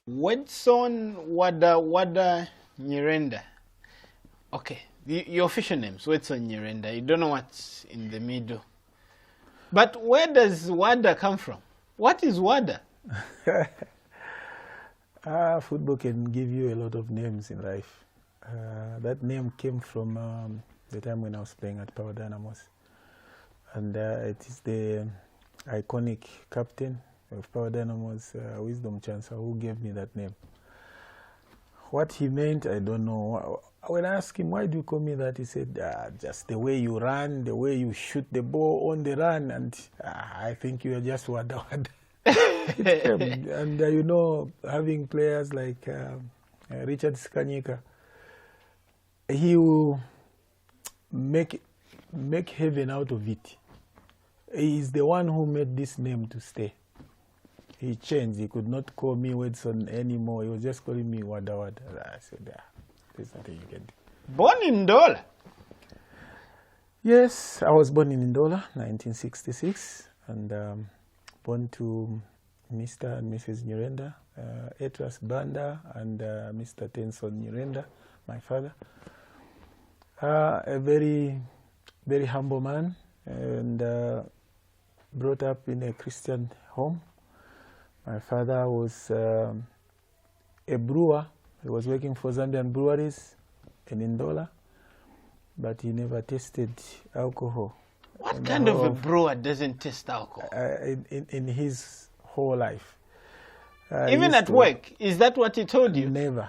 Wedson Nyirenda. Okay, your official name is Wedson Nyirenda. You don't know what's in the middle. But where does WADA come from? What is WADA? Football can give you a lot of names in life. That name came from the time when I was playing at Power Dynamos. And it is the iconic captain of Power Dynamos, Wisdom Chancellor, who gave me that name. What he meant, I don't know. When I asked him, why do you call me that? He said, just the way you run, the way you shoot the ball on the run, and I think you are just WADA. And you know, having players like Richard Skanyika, he will make heaven out of it. He is the one who made this name to stay. He changed. He could not call me Wedson anymore. He was just calling me WADA. I said, there's nothing you can do. Born in Ndola? Yes, I was born in Ndola, 1966, and born to Mr. and Mrs. Nyirenda, Etras Banda, and Mr. Tenson Nyirenda, my father. A very, very humble man, and brought up in a Christian home. My father was a brewer. He was working for Zambian breweries in Ndola, but he never tasted alcohol. What kind of a brewer doesn't taste alcohol? In his whole life. Even at work? Is that what he told you? Never.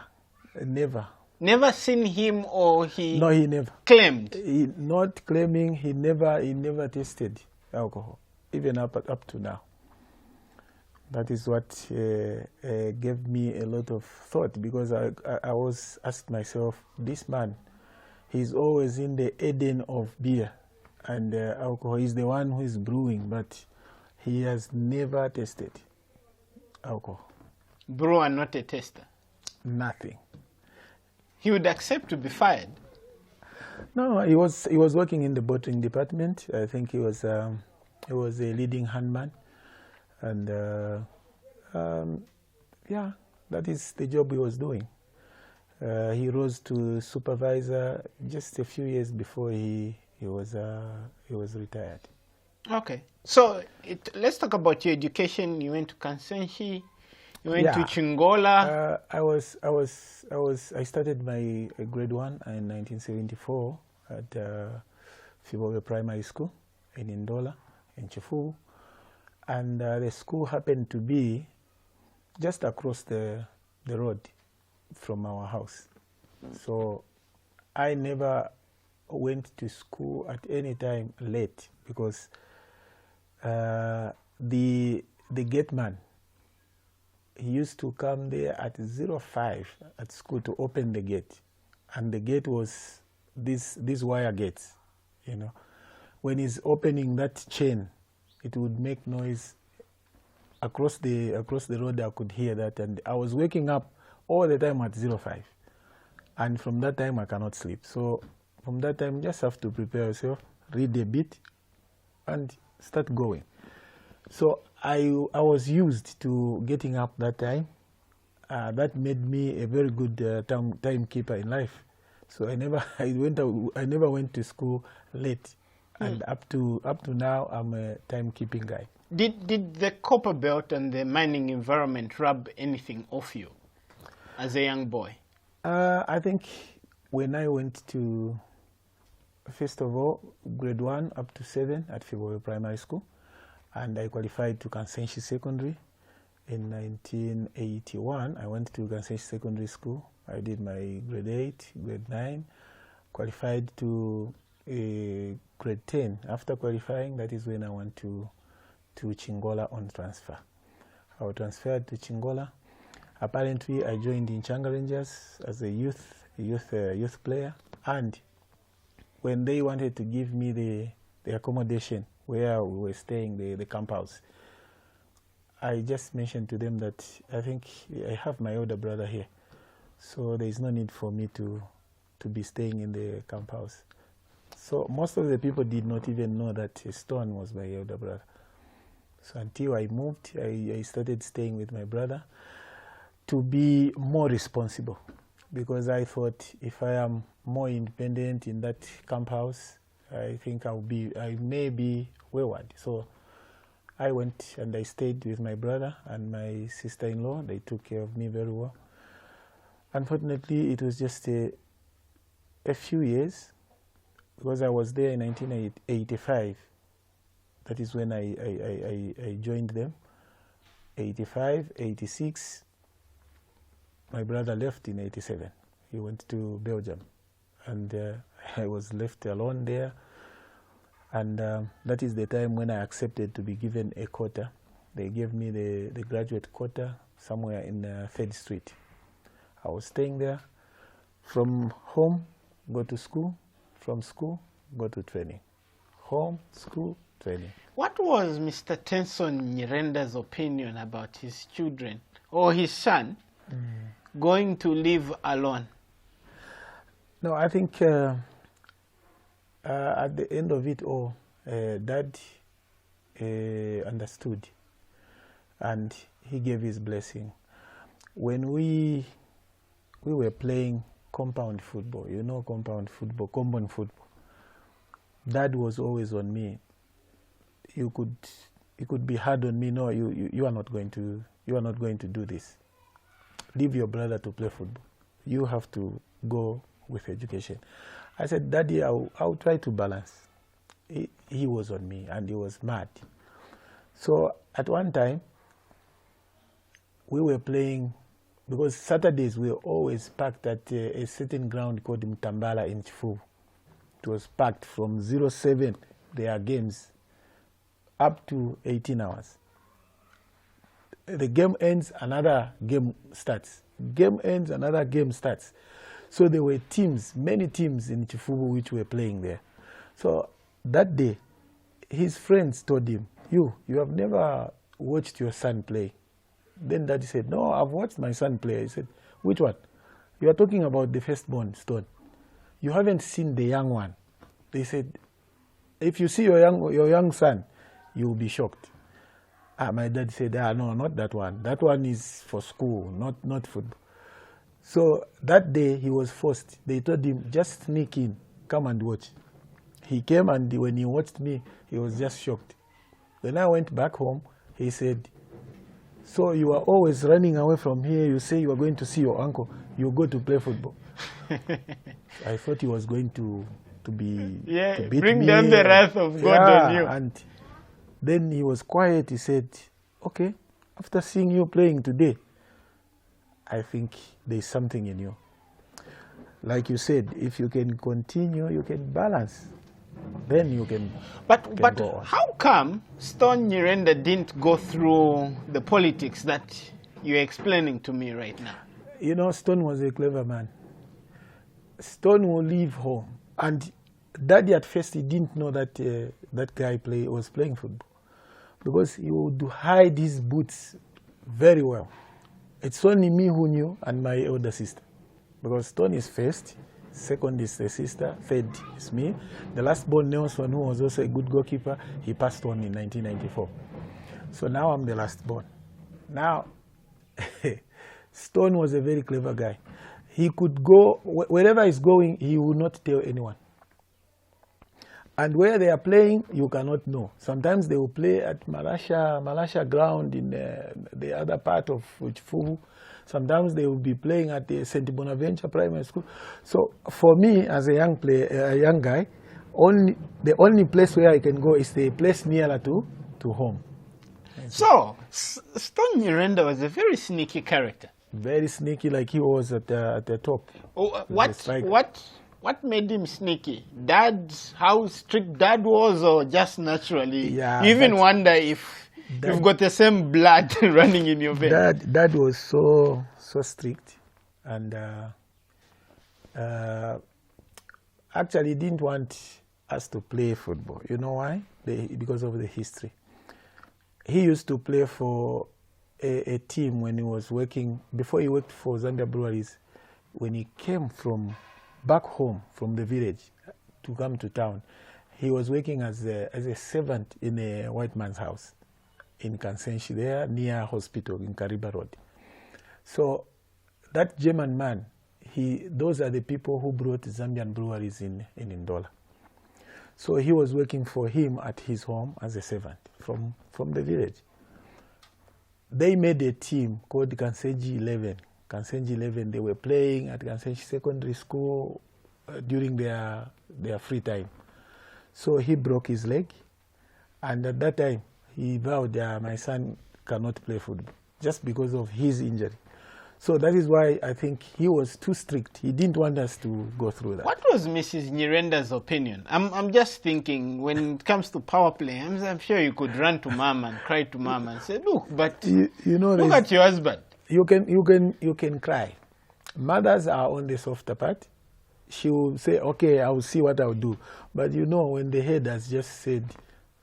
Never seen him, or he... No, he never. Claimed? Not claiming. He never tasted alcohol, even up to now. That is what gave me a lot of thought, because I was asked myself, this man, he's always in the Eden of beer and alcohol. He's the one who is brewing, but he has never tasted alcohol. Brewer, not a taster? Nothing. He would accept to be fired? No, he was working in the bottling department. I think he was a leading handman. And yeah, that is the job he was doing. He rose to supervisor just a few years before he was retired. Okay, so let's talk about your education. You went to Kansenshi, you went to Chingola. I started my grade 1 in 1974 at Fibowe Primary School in Ndola, in Chifu. And the school happened to be just across the road from our house. So I never went to school at any time late, because the gate man, he used to come there at 05 at school to open the gate. And the gate was these wire gates, you know. When he's opening that chain, it would make noise across the road. I could hear that, and I was waking up all the time at 05. And from that time, I cannot sleep. So from that time, you just have to prepare yourself, read a bit, and start going. So I was used to getting up that time. That made me a very good timekeeper in life. So I never went to school late. And up to now, I'm a timekeeping guy. Did the copper belt and the mining environment rub anything off you as a young boy? I think when I went to, first of all, grade 1 up to 7 at Fibowe Primary School, and I qualified to Kansenshi Secondary in 1981. I went to Kansenshi Secondary School. I did my grade 8, grade 9, qualified to grade 10. After qualifying, that is when I went to Chingola on transfer. I was transferred to Chingola. Apparently, I joined in Changa Rangers as a youth player. And when they wanted to give me the accommodation where we were staying, the camp house, I just mentioned to them that I think I have my older brother here, so there is no need for me to be staying in the camp house. So most of the people did not even know that Stone was my elder brother. So until I moved, I started staying with my brother. to be more responsible, because I thought if I am more independent in that camp house, I think I may be wayward. So I went and I stayed with my brother and my sister-in-law. They took care of me very well. Unfortunately, it was just a few years, because I was there in 1985. That is when I joined them. 85, 86. My brother left in 87. He went to Belgium. And I was left alone there. And that is the time when I accepted to be given a quota. They gave me the graduate quota somewhere in 3rd Street. I was staying there. From home, go to school. From school, go to training. Home, school, training. What was Mr. Tenson Nyirenda's opinion about his children or his son going to live alone? No, I think at the end of it all, Dad understood, and he gave his blessing. When we were playing compound football, you know, compound football, common football, Dad was always on me. You could be hard on me. No, you are not going to do this. Leave your brother to play football. You have to go with education. I said, Daddy, I'll try to balance. He was on me and he was mad. So at one time, we were playing, because Saturdays we were always packed at a certain ground called Mtambala in Chifu. It was packed from 07, there are games, up to 18 hours. The game ends, another game starts. Game ends, another game starts. So there were teams, many teams in Chifubu which were playing there. So that day, his friends told him, you have never watched your son play. Then Daddy said, no, I've watched my son play. He said, which one? You are talking about the firstborn, Stone. You haven't seen the young one. They said, if you see your young son, you will be shocked. My dad said, no, not that one. That one is for school, not football. So that day he was forced. They told him, just sneak in, come and watch. He came, and when he watched me, he was just shocked. When I went back home, he said, so you are always running away from here. You say you are going to see your uncle. You go to play football. I thought he was going to beat bring me. down the wrath of God on you. And then he was quiet. He said, okay, after seeing you playing today, I think there's something in you. Like you said, if you can continue, you can balance. Then you can. But go on. how come Stone Nyirenda didn't go through the politics that you're explaining to me right now? You know, Stone was a clever man. Stone will leave home, and Daddy at first he didn't know that that guy was playing football, because he would hide his boots very well. It's only me who knew, and my elder sister, because Stone is first, second is the sister, third is me. The last born Nelson, who was also a good goalkeeper, he passed on in 1994. So now I'm the last born. Now, Stone was a very clever guy. He could go, wherever he's going, he would not tell anyone. And where they are playing, you cannot know. Sometimes they will play at Malasha ground in the other part of Chifubu. Sometimes they will be playing at the St. Bonaventure Primary School. So for me, as a young guy, the only place where I can go is the place nearer to home. So, Stone Nyirenda was a very sneaky character. Very sneaky, like he was at the top. Oh, what made him sneaky? How strict Dad was, or just naturally? Yeah, you even wonder if you've got the same blood running in your veins. Dad was so strict, and actually didn't want us to play football. You know why? Because of the history. He used to play for a team when he was working, before he worked for Zambia Breweries. When he came from back home from the village to come to town, he was working as a servant in a white man's house in Kansenshi, there near hospital in Kariba Road. So that German man, those are the people who brought Zambian breweries in Ndola. So he was working for him at his home as a servant from the village. They made a team called Kansenji 11. Kansenji 11, they were playing at Kansenji Secondary School during their free time. So he broke his leg, and at that time, he vowed, my son cannot play football, just because of his injury. So that is why I think he was too strict. He didn't want us to go through that. What was Mrs. Nyirenda's opinion? I'm just thinking, when it comes to power play, I'm sure you could run to mom and cry to mom and say, look, but you know, look at your husband. You can cry. Mothers are on the softer part. She will say, okay, I will see what I will do. But you know, when the head has just said,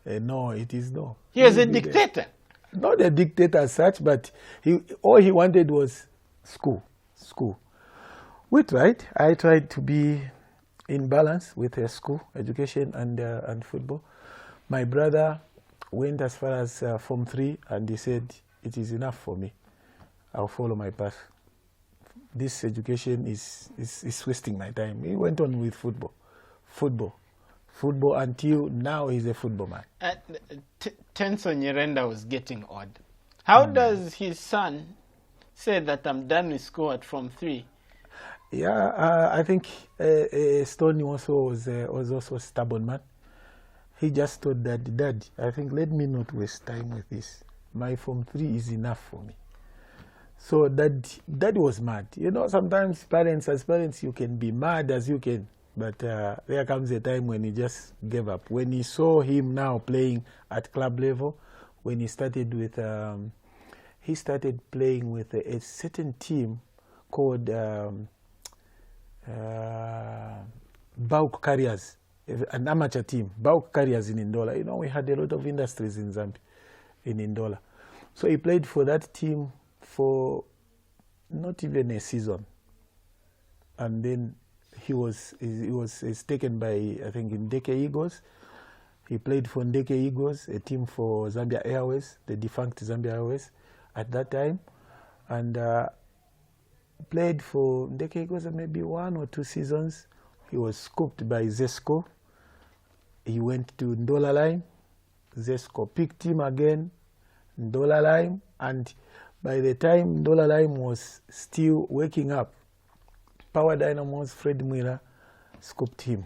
no, it is no. He was a dictator. Not a dictator as such, but all he wanted was school. We tried. I tried to be in balance with school, education, and football. My brother went as far as Form 3, and he said, it is enough for me. I'll follow my path. This education is wasting my time. He went on with football until now he's a football man. Wedson Nyirenda was getting odd. How does his son say that I'm done with school at Form 3? Yeah, I think Stoney also was also a stubborn man. He just told Dad, I think let me not waste time with this. My Form 3 is enough for me. So Dad was mad. You know, sometimes as parents, you can be mad as you can. But there comes a time when he just gave up. When he saw him now playing at club level, when he started playing with a certain team called Bauk Carriers, an amateur team, Bauk Carriers in Ndola. You know, we had a lot of industries in Zambia, in Ndola. So he played for that team for not even a season. And then he was taken by, I think, Ndeke Eagles. He played for Ndeke Eagles, a team for Zambia Airways, the defunct Zambia Airways at that time. And played for Ndeke Eagles maybe 1 or 2 seasons. He was scooped by Zesco. He went to Ndola Lime. Zesco picked him again, Ndola Lime. And by the time Ndola Lime was still waking up, Power Dynamo's Fred Mwira scooped him.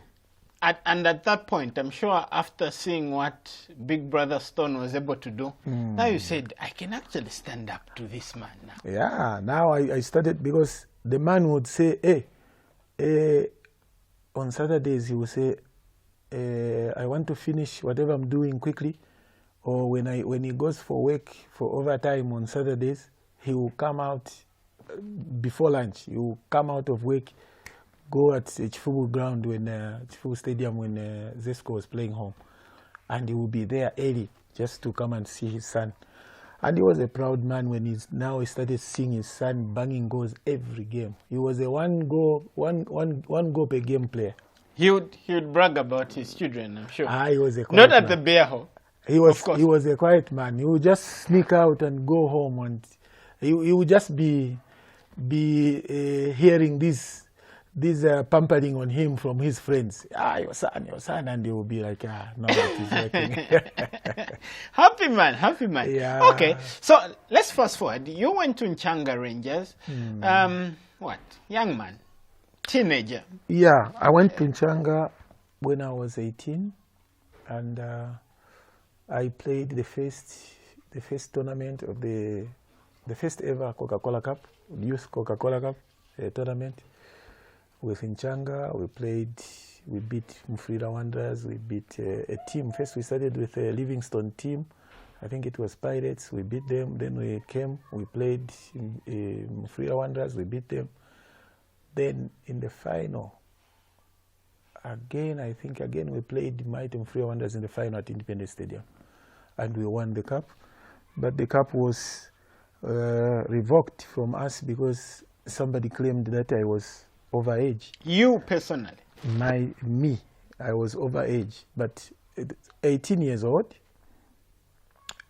And at that point, I'm sure after seeing what Big Brother Stone was able to do, now you said, I can actually stand up to this man now. Yeah, now I started, because the man would say, hey, on Saturdays he would say, I want to finish whatever I'm doing quickly. Or when he goes for work for overtime on Saturdays, he will come out before lunch. He will come out of work, go at Chifubu ground, Chifubu Stadium, when Zesco was playing home, and he will be there early just to come and see his son. And he was a proud man when he started seeing his son banging goals every game. He was a one goal per game player. He would brag about his children, I'm sure. He was a quiet Not at man. the beer hall. He was a quiet man. He would just sneak out and go home, and he would just be hearing this pampering on him from his friends. Your son, and they will be like, no, it is working. Happy man. Yeah. Okay, so let's fast forward. You went to Nchanga Rangers. Young man, teenager. Yeah, I went to Nchanga when I was 18, and I played the first tournament of the first ever Coca-Cola Cup, Youth Coca-Cola Cup tournament with Nchanga. We beat Mufulira Wanderers. We beat a team. First we started with a Livingstone team. I think it was Pirates. We beat them. Then we played Mufulira Wanderers. We beat them. Then in the final, again we played Mighty Mufulira Wanderers in the final at Independence Stadium, and we won the cup. But the cup was revoked from us because somebody claimed that I was overage. You personally? Me, I was overage, but 18 years old,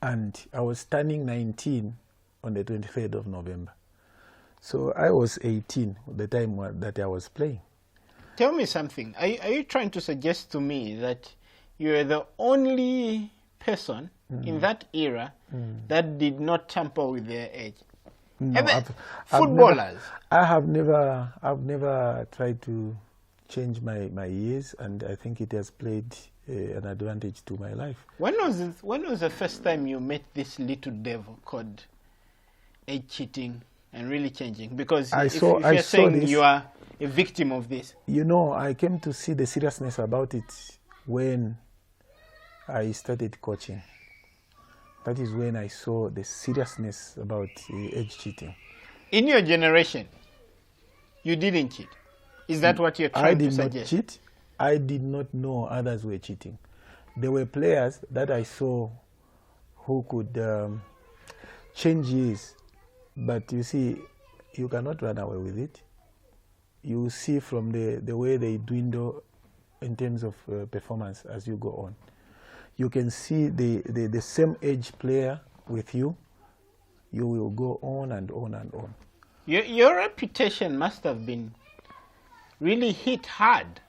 and I was turning 19 on the 23rd of November. So I was 18 at the time that I was playing. Tell me something. Are you trying to suggest to me that you are the only person in that era that did not tamper with their age? No, Footballers. I've never tried to change my years, and I think it has played an advantage to my life. When was the first time you met this little devil called age cheating and really changing? Because if you're saying you are a victim of this. You know, I came to see the seriousness about it when I started coaching. That is when I saw the seriousness about age cheating. In your generation, you didn't cheat. Is that what you're trying to suggest? I did not cheat. I did not know others were cheating. There were players that I saw who could change years. But you see, you cannot run away with it. You see from the way they dwindle in terms of performance as you go on. You can see the same age player with you. You will go on and on and on. Your reputation must have been really hit hard.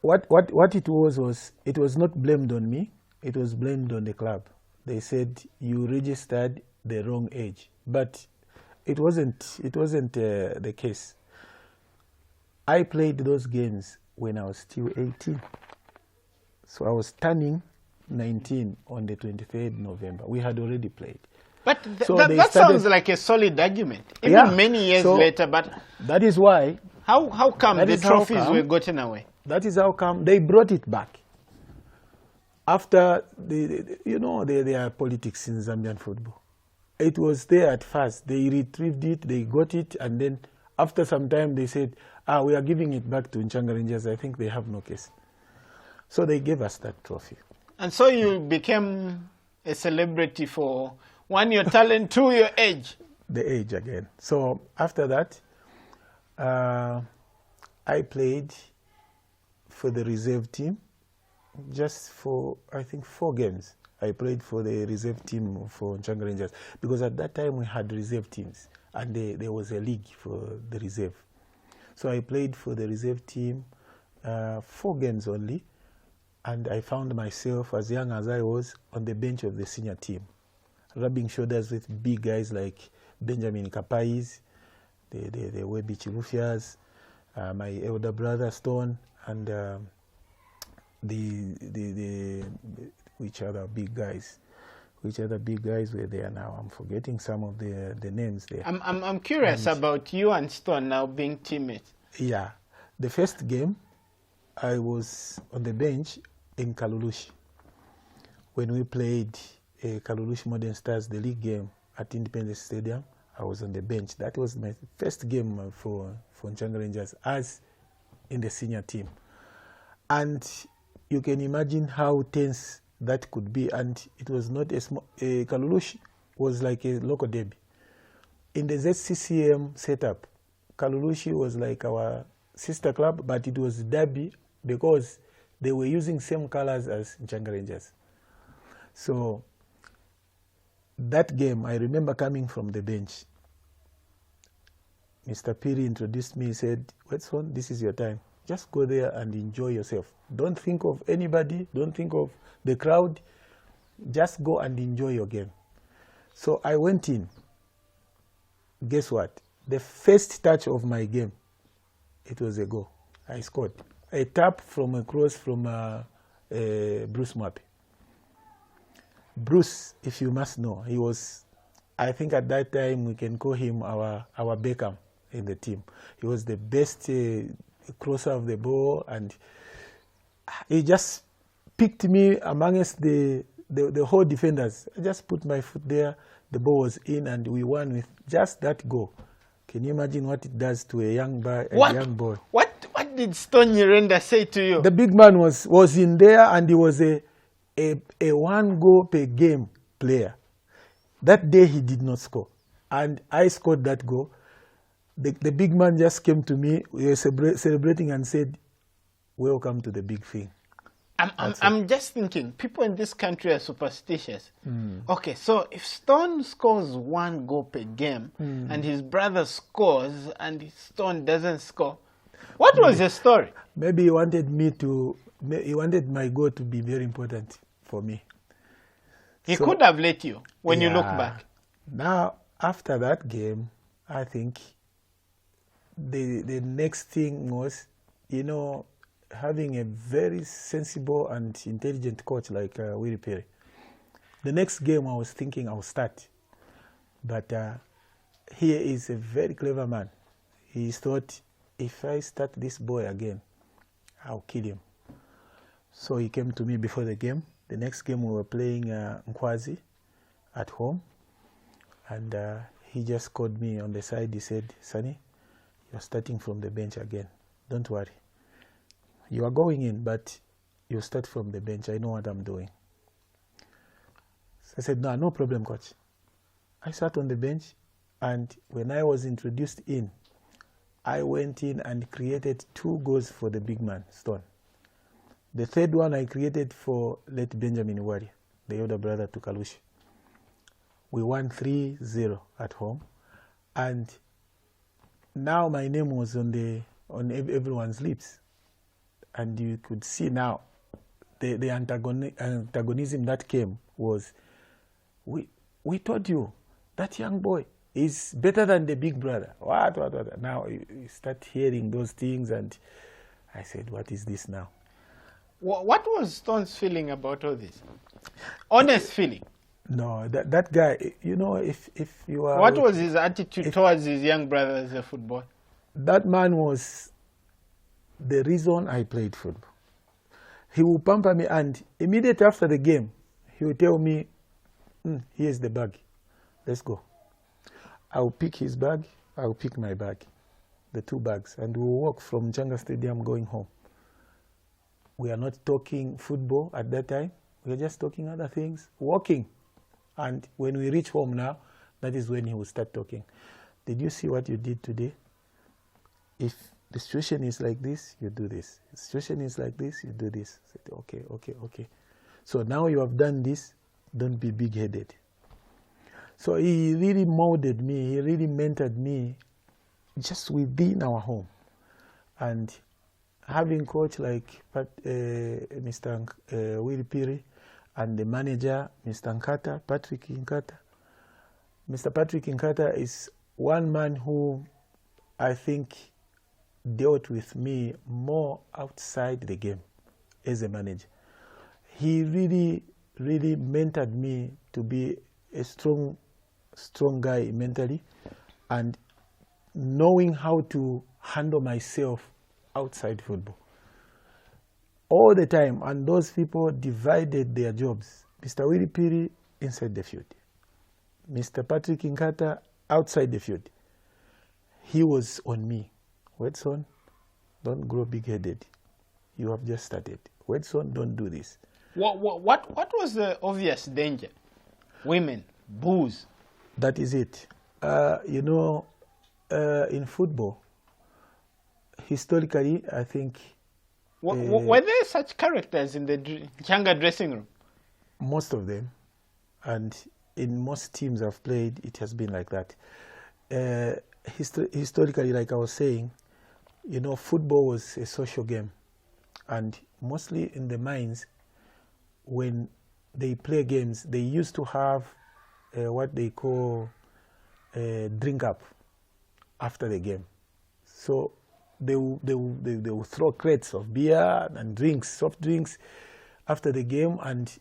What it was it was not blamed on me. It was blamed on the club. They said you registered the wrong age, but it wasn't the case. I played those games when I was still 18. So I was turning 19 on the 23rd November. We had already played. But that sounds like a solid argument. Even many years later, but that is why. How come the trophies were gotten away? That is how come they brought it back. After there are politics in Zambian football. It was there at first. They retrieved it, they got it, and then after some time they said, we are giving it back to Nchanga Rangers. I think they have no case. So they gave us that trophy. And so you became a celebrity for, one, your talent, two, your age. The age again. So after that, I played for the reserve team just for, I think, 4 games. I played for the reserve team for Nchanga Rangers because at that time we had reserve teams and there was a league for the reserve. So I played for the reserve team 4 games only. And I found myself, as young as I was, on the bench of the senior team, rubbing shoulders with big guys like Benjamin Kapais, the Webi Chirufias, my elder brother Stone, and which other big guys? Which other big guys were there now? I'm forgetting some of the names there. I'm curious about you and Stone now being teammates. Yeah. The first game, I was on the bench in Kalulushi when we played Kalulushi Modern Stars, the league game at Independence Stadium. I was on the bench. That was my first game for Nchanga Rangers as in the senior team. And you can imagine how tense that could be. And it was not a small, Kalulushi was like a local derby. In the ZCCM setup, Kalulushi was like our sister club, but it was derby because they were using same colors as Nchanga Rangers. So that game, I remember coming from the bench. Mr. Piri introduced me, he said, Wedson, this is your time. Just go there and enjoy yourself. Don't think of anybody, don't think of the crowd. Just go and enjoy your game. So I went in. Guess what? The first touch of my game, it was a goal. I scored. A tap from a cross from Bruce Mwape. Bruce, if you must know, he was, I think at that time we can call him our Beckham in the team. He was the best crosser of the ball, and he just picked me amongst the whole defenders. I just put my foot there, the ball was in, and we won with just that goal. Can you imagine what it does to a young boy? What did Stone Nyirenda say to you? The big man was in there, and he was a 1 goal per game player. That day he did not score, and I scored that goal. The big man just came to me, we were celebrating, and said, "Welcome to the big thing." I'm just thinking, people in this country are superstitious. Okay, so if Stone scores 1 goal per game and his brother scores and Stone doesn't score, what was the story? Maybe he wanted he wanted my goal to be very important for me. He could have let you when you look back. Now, after that game, I think the next thing was, having a very sensible and intelligent coach like wirh. The next game I was thinking I'll start. But he is a very clever man. He thought, if I start this boy again, I'll kill him. So he came to me before the game. The next game we were playing Nkwazi at home. And he just called me on the side. He said, Sonny, you're starting from the bench again. Don't worry. You are going in, but you start from the bench. I know what I'm doing. So I said, no problem, coach. I sat on the bench, and when I was introduced in, I went in and created 2 goals for the big man, Stone. The third one I created for late Benjamin Wirh, the older brother to Kalushi. We won 3-0 at home, and now my name was on everyone's lips. And you could see now the antagonism that came was, we told you that young boy is better than the big brother. What? Now you start hearing those things, and I said, what is this now? What was Stone's feeling about all this? Honest feeling? No, that guy, if you are... What was his attitude towards his young brother as a footballer? That man was the reason I played football. He will pamper me, and immediately after the game, he will tell me, here's the bag. Let's go. I'll pick his bag, I'll pick my bag, the 2 bags, and we'll walk from Changa Stadium going home. We are not talking football at that time. We are just talking other things, walking. And when we reach home now, that is when he will start talking. Did you see what you did today? If the situation is like this, you do this. The situation is like this, you do this. I said, okay. So now you have done this, don't be big-headed. So he really molded me, he really mentored me just within our home. And having coach like Mr. wirh and the manager, Mr. Patrick Nkata. Mr. Patrick Nkata is one man who I think dealt with me more outside the game as a manager. He really mentored me to be a strong guy mentally, and knowing how to handle myself outside football all the time. And those people divided their jobs. Mr. wirh inside the field, Mr. Patrick Nkata outside the field. He was on me. Wedson, don't grow big-headed. You have just started. Wedson, don't do this. What was the obvious danger? Women, booze. That is it. In football, historically, I think... were there such characters in the Changa dressing room? Most of them. And in most teams I've played, it has been like that. Historically, like I was saying, football was a social game. And mostly in the mines, when they play games, they used to have what they call drink up after the game. So they will throw crates of beer and drinks, soft drinks, after the game, and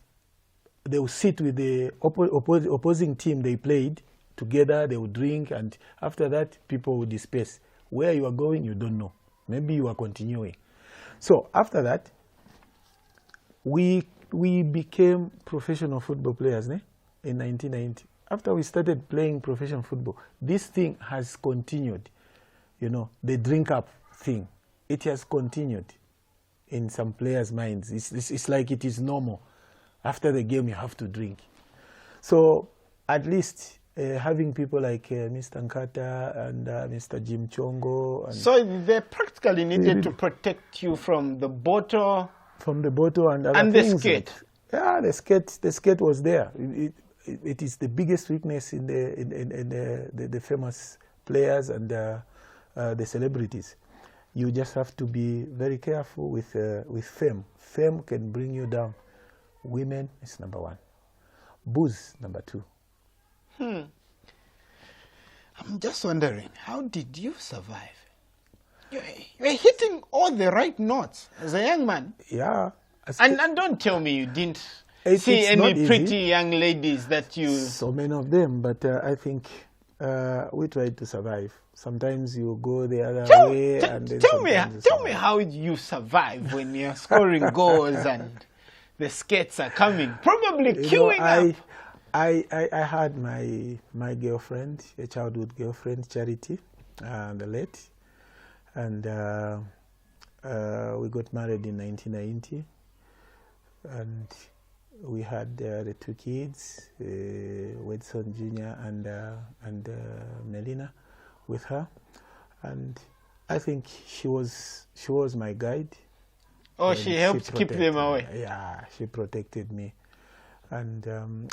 they will sit with the opposing team they played together. They will drink, and after that, people will disperse. Where you are going, you don't know. Maybe you are continuing. So after that, we became professional football players in 1990. After we started playing professional football, this thing has continued. The drink up thing, it has continued in some players' minds. It's like it is normal. After the game, you have to drink. So at least having people like Mr. Nkata and Mr. Jim Chongo. And so they practically needed to protect you from the bottle From the bottle and other And things. the skate. Yeah, the skate was there. It is the biggest weakness in the famous players and the celebrities. You just have to be very careful with fame. Fame can bring you down. Women is number one. Booze, number two. I'm just wondering, how did you survive? You're hitting all the right notes as a young man. Yeah. And don't tell me you didn't see any pretty young ladies that you... So many of them, but I think we tried to survive. Sometimes you go the other way. Tell me how you survive when you're scoring goals and the skates are coming, probably queuing up. I had my girlfriend, a childhood girlfriend, Charity, the late, and we got married in 1990, and we had the two kids, Wedson Jr. and Melina, with her, and I think she was my guide. Oh, she helped keep them away. Yeah, she protected me. And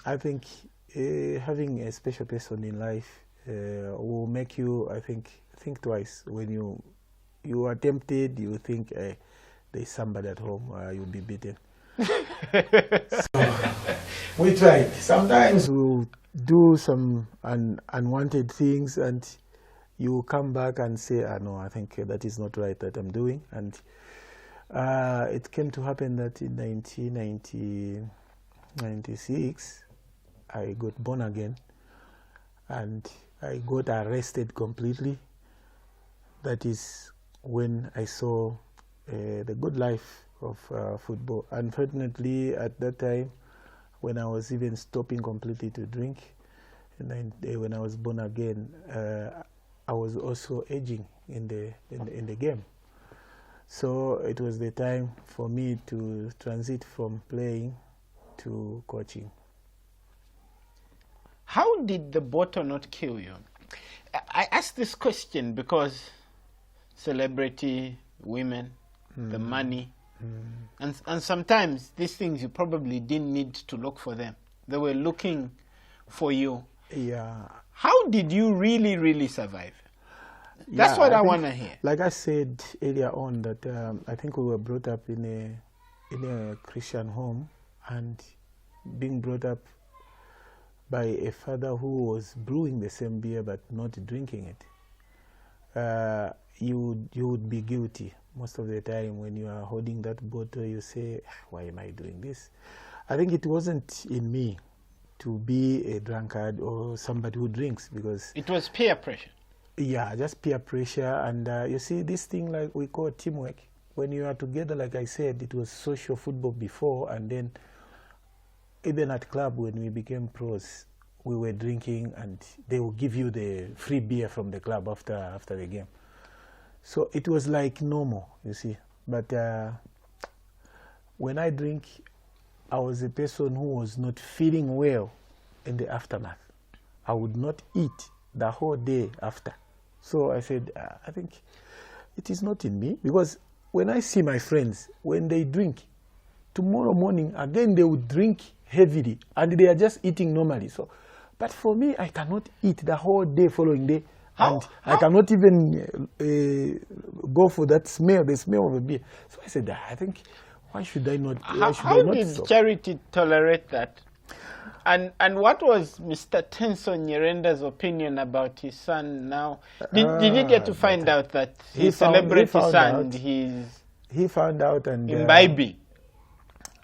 I think having a special person in life will make you, I think twice. When you are tempted, you think there's somebody at home, you'll be beaten. So we tried. Sometimes we'll do some unwanted things, and you come back and say, no, I think that is not right that I'm doing. And it came to happen that in 1996, I got born again, and I got arrested completely. That is when I saw the good life of football. Unfortunately, at that time, when I was even stopping completely to drink, and when I was born again, I was also aging in the game. So it was the time for me to transit from playing to coaching. How did the bottle not kill you? I ask this question because celebrity, women, the money, and sometimes these things you probably didn't need to look for them. They were looking for you. Yeah. How did you really survive? That's what I want to hear. Like I said earlier on, that I think we were brought up in a Christian home, and being brought up by a father who was brewing the same beer but not drinking it, you would be guilty most of the time. When you are holding that bottle, you say, why am I doing this? I think it wasn't in me to be a drunkard or somebody who drinks, because it was peer pressure. Yeah, just peer pressure. And you see, this thing like we call teamwork, when you are together, like I said, it was social football before, and then even at club, when we became pros, we were drinking, and they will give you the free beer from the club after the game. So it was like normal, you see. But when I drink, I was a person who was not feeling well in the aftermath. I would not eat the whole day after. So I said, I think it is not in me, because when I see my friends, when they drink, tomorrow morning, again, they would drink heavily, and they are just eating normally. So, but for me, I cannot eat the whole day following day. And I cannot even go for that smell, the smell of a beer. So I said, I think, why should I not? How did Charity tolerate that? And what was Mr. Wedson Nyirenda's opinion about his son now? Did he get to find out that his celebrity son, he found out and imbibing?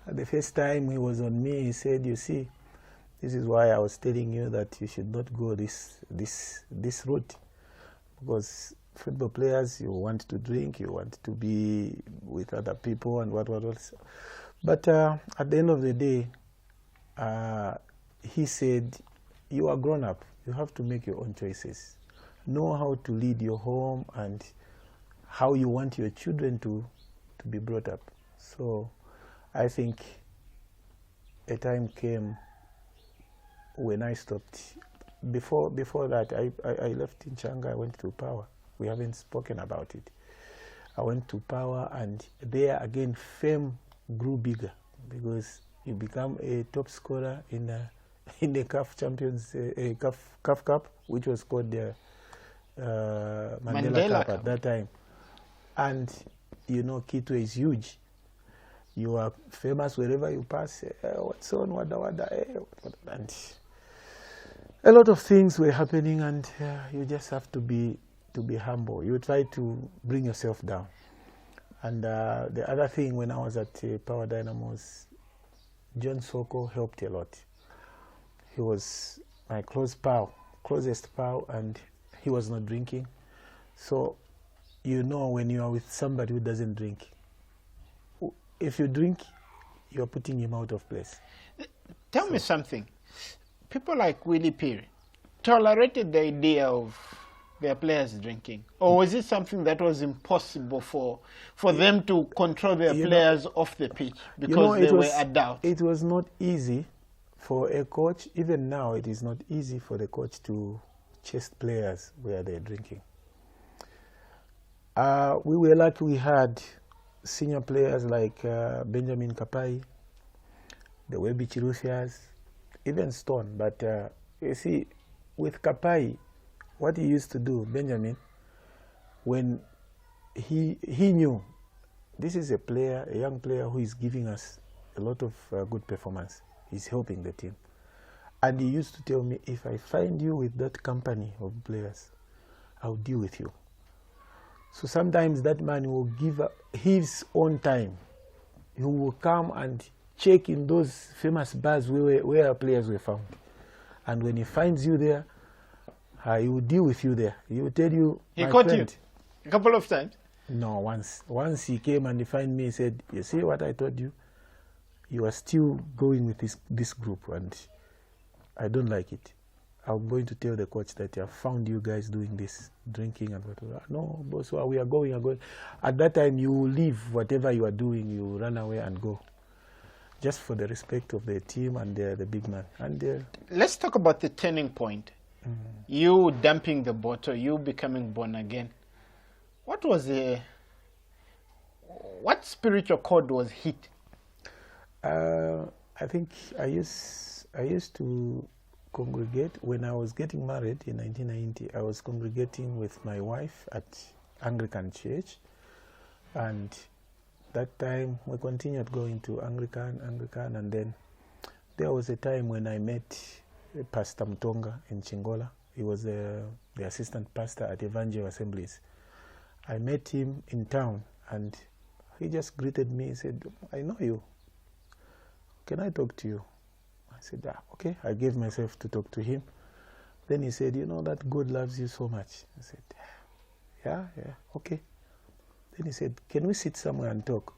The first time he was on me, he said, you see, this is why I was telling you that you should not go this route. Because football players, you want to drink, you want to be with other people and what else. But at the end of the day, he said, you are grown up. You have to make your own choices. Know how to lead your home and how you want your children to be brought up. So I think a time came when I stopped. Before that, I left in Changa. I went to Power. We haven't spoken about it. I went to Power, and there again, fame grew bigger because you become a top scorer in the CAF Champions CAF Cup, which was called the Mandela Cup at that time. And you know, Kitwe is huge. You are famous wherever you pass. What's on? Wada. And a lot of things were happening, and you just have to be humble. You try to bring yourself down. And the other thing, when I was at Power Dynamos, John Soko helped a lot. He was my closest pal, and he was not drinking. So, you know, when you are with somebody who doesn't drink, if you drink, you're putting him out of place. Tell me something. People like Willie Phiri tolerated the idea of their players drinking, or was it something that was impossible for them to control their players off the pitch because they were adults? It was not easy for a coach. Even now, it is not easy for the coach to chase players where they're drinking. We were lucky we had senior players like Benjamin Kapai, the Webi Chirusias, even Stone. But you see, with Kapai, what he used to do, Benjamin, when he knew this is a young player who is giving us a lot of good performance. He's helping the team. And he used to tell me, if I find you with that company of players, I'll deal with you. So sometimes that man will give his own time. He will come and check in those famous bars where our players were found. And when he finds you there, he will deal with you there. He will tell you, he caught you a couple of times? No, once. Once he came and he found me, he said, you see what I told you? You are still going with this group, and I don't like it. I'm going to tell the coach that I found you guys doing this, drinking and whatever. No, boss, we are going. At that time, you will leave whatever you are doing, you will run away and go. Just for the respect of the team and the big man. And let's talk about the turning point. You dumping the bottle, you becoming born again. What spiritual chord was hit? I think I used to congregate when I was getting married in 1990. I was congregating with my wife at Anglican Church, and that time we continued going to Anglican, and then there was a time when I met Pastor Mtonga in Chingola. He was the assistant pastor at Evangel Assemblies. I met him in town, and he just greeted me. He said, I know you. Can I talk to you? I said, okay. I gave myself to talk to him. Then he said, you know that God loves you so much. I said, yeah, okay. Then he said, can we sit somewhere and talk?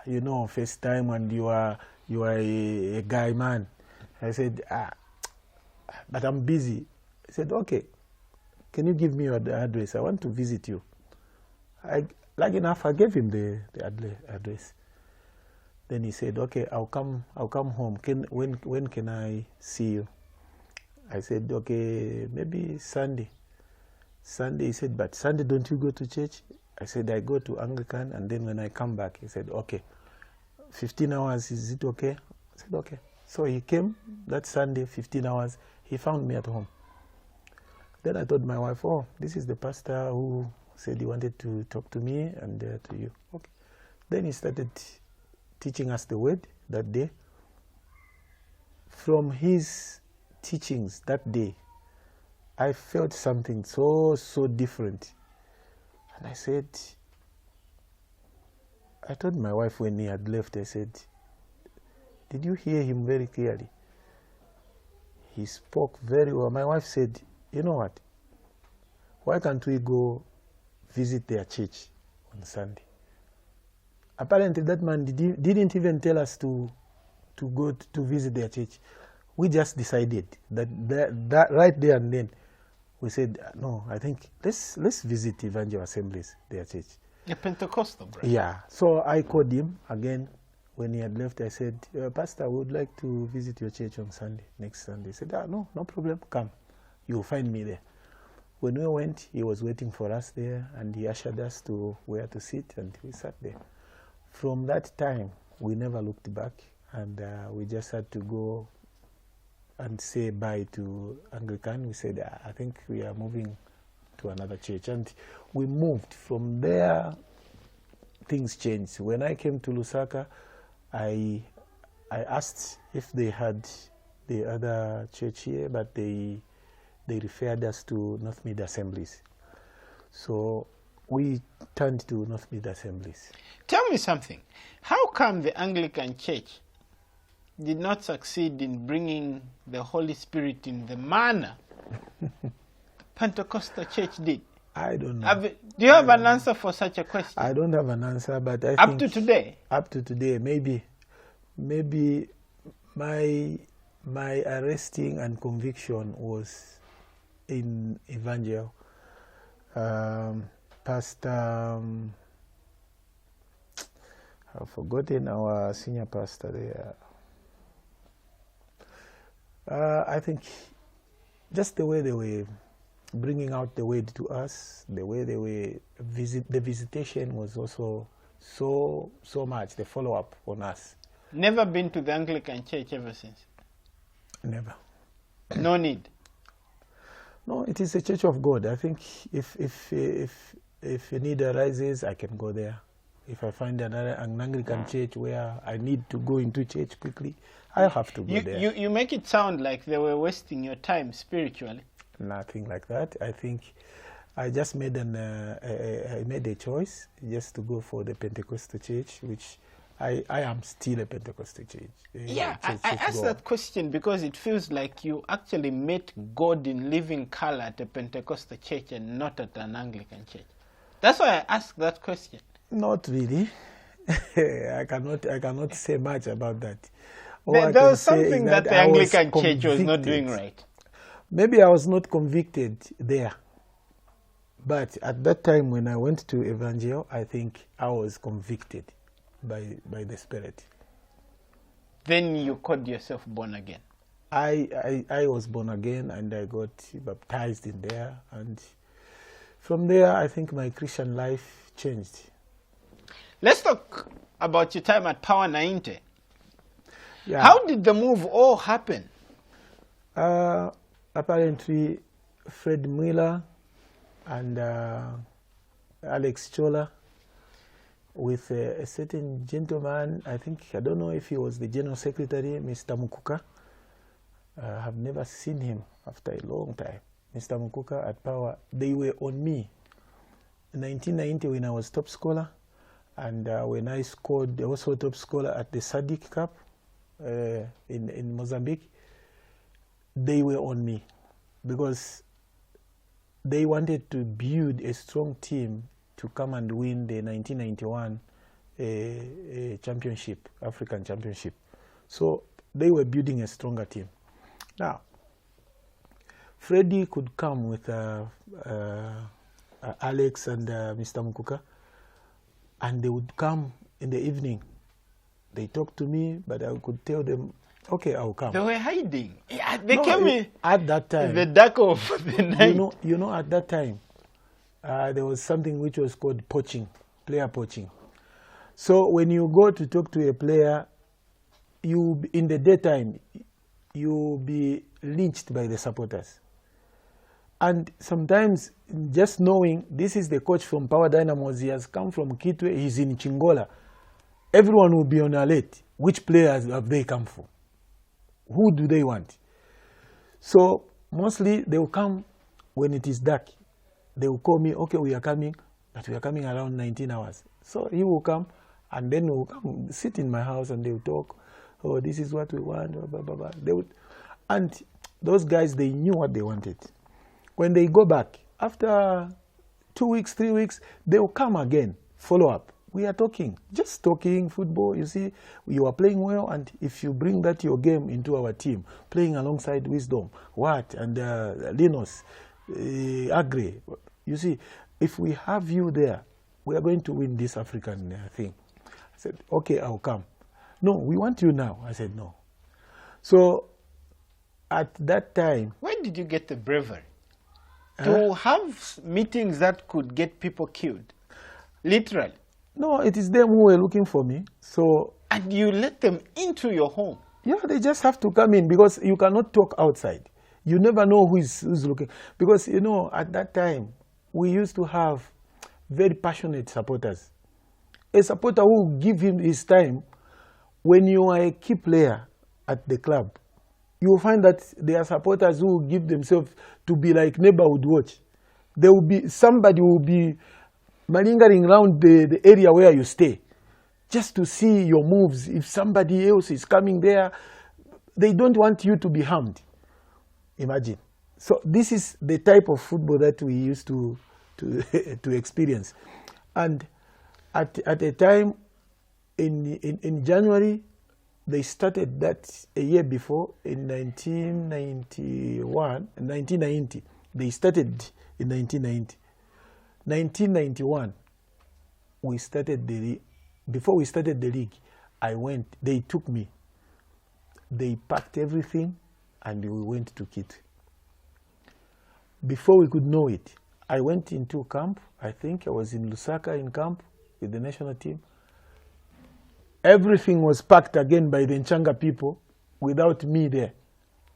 You know, first time, and you are a guy man. I said, but I'm busy. He said, okay, can you give me your address? I want to visit you. Like enough, I gave him the address. Then he said, okay, I'll come home. When can I see you? I said, okay, maybe Sunday. He said, but Sunday don't you go to church? I said, I go to Anglican, and then when I come back, he said, okay, 15 hours, is it okay? I said, okay. So he came that Sunday, 15 hours. He found me at home. Then I told my wife, oh, this is the pastor who said he wanted to talk to me and to you. Okay. Then he started teaching us the word that day. From his teachings that day, I felt something so different. And I told my wife when he had left, I said, did you hear him very clearly? He spoke very well. My wife said, you know what? Why can't we go visit their church on Sunday? Apparently that man didn't even tell us to go to visit their church. We just decided that right there and then, we said, no, I think let's visit Evangel Assemblies, their church. A Pentecostal, right? Yeah. So I called him again. When he had left, I said, Pastor, I would like to visit your church on Sunday, next Sunday. He said, no problem, come. You'll find me there. When we went, he was waiting for us there, and he ushered us to where to sit, and we sat there. From that time, we never looked back, and we just had to go and say bye to Anglican. We said, I think we are moving to another church. And we moved. From there, things changed. When I came to Lusaka, I asked if they had the other church here, but they referred us to North Mid Assemblies. So we turned to North Mid Assemblies. Tell me something. How come the Anglican Church did not succeed in bringing the Holy Spirit in the manner Pentecostal Church did? I don't know. Do you have an answer for such a question? I don't have an answer, but I think up to today, maybe my arresting and conviction was in Evangel. Pastor, I've forgotten our senior pastor there. I think just the way they were bringing out the word to us, the way they were the visitation was also so much, the follow-up on us. Never been to the Anglican Church ever since? Never. No need? No, it is a church of God. I think if a need arises, I can go there. If I find an Anglican church where I need to go into church quickly, I have to go there. You make it sound like they were wasting your time spiritually. Nothing like that. I think I just made I made a choice just to go for the Pentecostal church, which I am still a Pentecostal church. Yeah, I asked that question because it feels like you actually met God in living color at a Pentecostal church and not at an Anglican church. That's why I asked that question. Not really. I cannot say much about that. There was something that the Anglican church was not doing right. Maybe I was not convicted there. But at that time when I went to Evangel, I think I was convicted by the Spirit. Then you called yourself born again? I was born again, and I got baptized in there. And from there, I think my Christian life changed. Let's talk about your time at Power 90. Yeah. How did the move all happen? Apparently, Fred Mueller and Alex Chola, with a certain gentleman, I don't know if he was the General Secretary, Mr. Mukuka. I have never seen him after a long time. Mr. Mukuka at Power, they were on me. In 1990, when I was top scholar, and when I scored also top scholar at the Sadiq Cup in Mozambique, they were on me because they wanted to build a strong team to come and win the 1991 championship, African championship. So they were building a stronger team. Now, Freddie could come with Alex and Mr. Mukuka, and they would come in the evening. They talked to me, but I could tell them, okay, I'll come. They were hiding. Yeah, they came in at that time. In the dark of the night. You know, at that time, there was something which was called poaching, player poaching. So when you go to talk to a player, in the daytime, you'll be lynched by the supporters. And sometimes, just knowing this is the coach from Power Dynamos, he has come from Kitwe, he's in Chingola, everyone will be on alert. Which players have they come for? Who do they want? So mostly they will come when it is dark. They will call me, okay, we are coming, but we are coming around 19 hours. So he will come, and then we will come sit in my house, and they will talk. Oh, this is what we want, blah, blah, blah. They would, and those guys, they knew what they wanted. When they go back, after 2 weeks, 3 weeks, they will come again, follow up. We are talking, just talking football. You see, you are playing well, and if you bring that your game into our team, playing alongside Wisdom, and Linus, Agri, you see, if we have you there, we are going to win this African thing. I said, okay, I'll come. No, we want you now. I said, no. So at that time... Where did you get the bravery to have meetings that could get people killed? Literally. No, it is them who were looking for me. So And you let them into your home. Yeah, they just have to come in because you cannot talk outside. You never know who's looking. Because, you know, at that time, we used to have very passionate supporters. A supporter who will give him his time. When you are a key player at the club, you will find that there are supporters who will give themselves to be like neighborhood watch. There will be somebody who will be malingering around the area where you stay, just to see your moves. If somebody else is coming there, they don't want you to be harmed. Imagine. So this is the type of football that we used to experience. And at a time in January, they started that a year before, in 1990. They started in 1990. 1991, we started before we started the league, they took me. They packed everything and we went to Kitwe. Before we could know it, I went into camp. I think I was in Lusaka in camp with the national team. Everything was packed again by the Nchanga people without me there.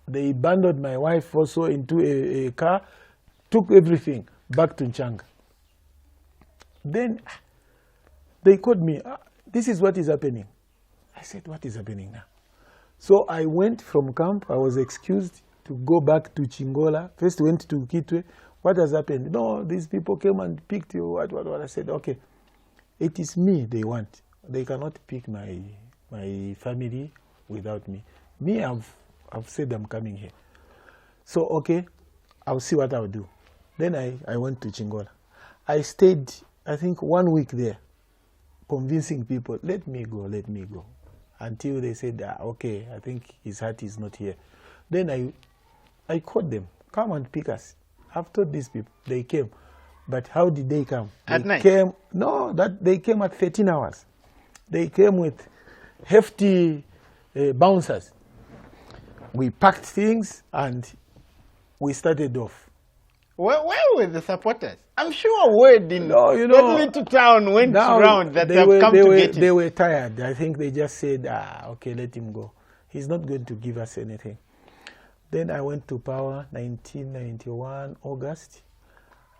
They abandoned my wife also into a car, took everything back to Nchanga. Then they called me, this is what is happening. I said, what is happening now? So I went from camp. I was excused to go back to Chingola. First went to Kitwe. What has happened? No, these people came and picked you. What? I said, okay, it is me they want. They cannot pick my family without me. Me, I've said I'm coming here. So, okay, I'll see what I'll do. Then I went to Chingola. I stayed, I think, 1 week there, convincing people, let me go. Until they said, okay, I think his heart is not here. Then I called them, come and pick us. I've told these people, they came. But how did they come? At night? They came at 13 hours. They came with hefty bouncers. We packed things and we started off. Where were the supporters? I'm sure word in to town went around that they've come to get him. They were tired. I think they just said, okay, let him go. He's not going to give us anything. Then I went to Power, 1991, August.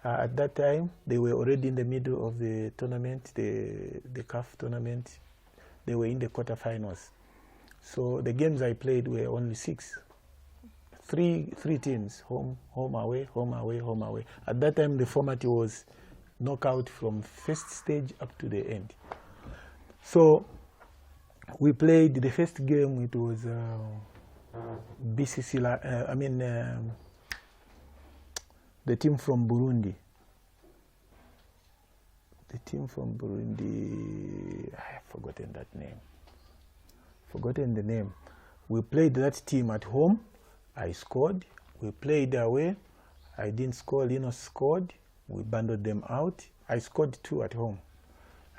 At that time, they were already in the middle of the tournament, the CAF tournament. They were in the quarterfinals. So the games I played were only 6. Three teams, home, away, home, away, home, away. At that time, the format was knockout from first stage up to the end. So we played the first game. It was BCC, the team from Burundi. The team from Burundi, I have forgotten that name. Forgotten the name. We played that team at home. I scored. We played away. I didn't score. Linus scored. We banded them out. I scored 2 at home.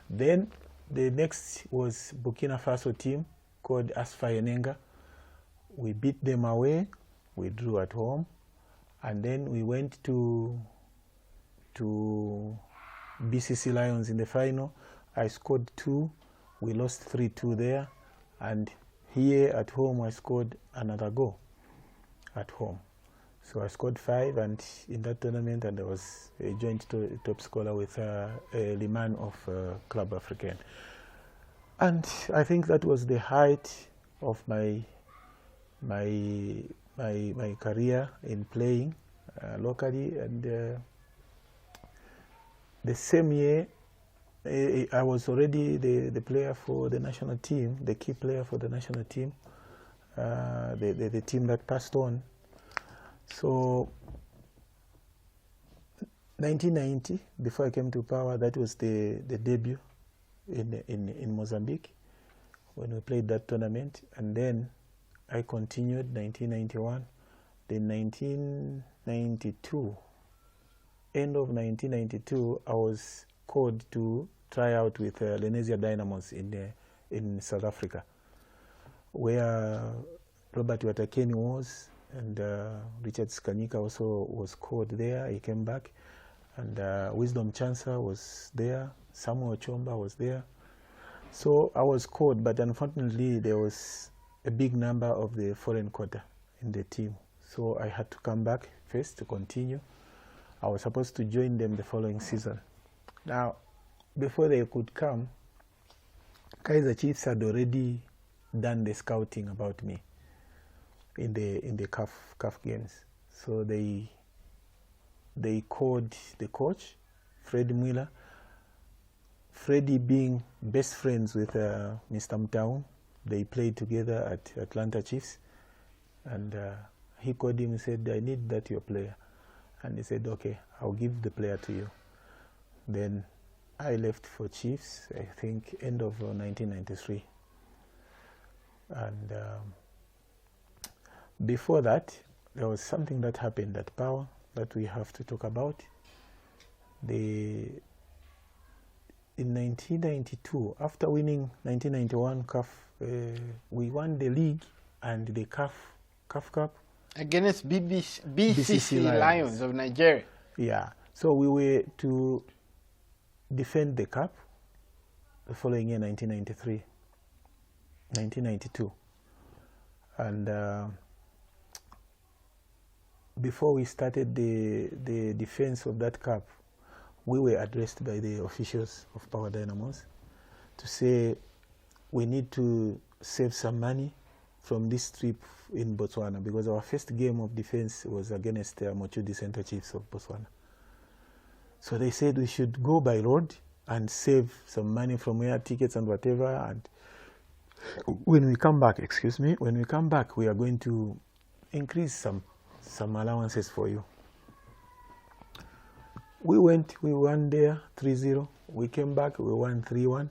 Then the next was Burkina Faso team called Asfa Enenga. We beat them away. We drew at home. And then we went to BCC Lions in the final. I scored 2. We lost 3-2 there. And here at home, I scored another goal at home. So I scored 5, and in that tournament, and I was a joint top scorer with Liman of Club Africain. And I think that was the height of my career in playing locally. And the same year, I was already the player for the national team, the key player for the national team, the team that passed on. So 1990, before I came to Power, that was the debut in Mozambique when we played that tournament. And then I continued 1991. Then 1992, end of 1992, I was called to try out with Lenesia Dynamos in South Africa, where Robert Watakeni was, and Richard Skanyika also was called there. He came back, and Wisdom Chancer was there. Samuel Chomba was there. So I was called, but unfortunately there was a big number of the foreign quota in the team. So I had to come back first to continue. I was supposed to join them the following season. Now, before they could come, Kaizer Chiefs had already done the scouting about me in the CAF games. So they called the coach, Fred Mueller. Freddie being best friends with Mr. Mtaun, they played together at Atlanta Chiefs, and he called him and said, I need that your player. And he said, okay, I'll give the player to you. Then I left for Chiefs, I think end of 1993. And before that, there was something that happened at Power that we have to talk about. In 1992, after winning 1991 CAF, we won the league and the CAF Cup against BCC Lions of Nigeria. Yeah, so we were to defend the cup the following year, 1992. And before we started the defense of that cup, we were addressed by the officials of Power Dynamos to say we need to save some money from this trip in Botswana, because our first game of defense was against Mochudi Center Chiefs of Botswana. So they said we should go by road and save some money from air tickets and whatever, and when we come back, we are going to increase some allowances for you. We won there 3-0. We came back, we won 3-1,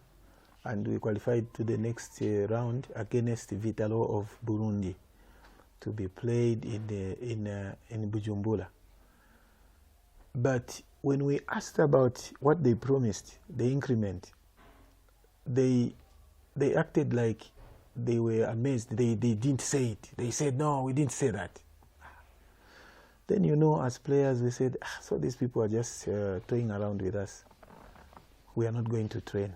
and we qualified to the next round against Vitalo of Burundi to be played in Bujumbura. But when we asked about what they promised, the increment, they acted like they were amazed. They didn't say it. They said, no, we didn't say that. Then, you know, as players, we said, so these people are just toying around with us. We are not going to train.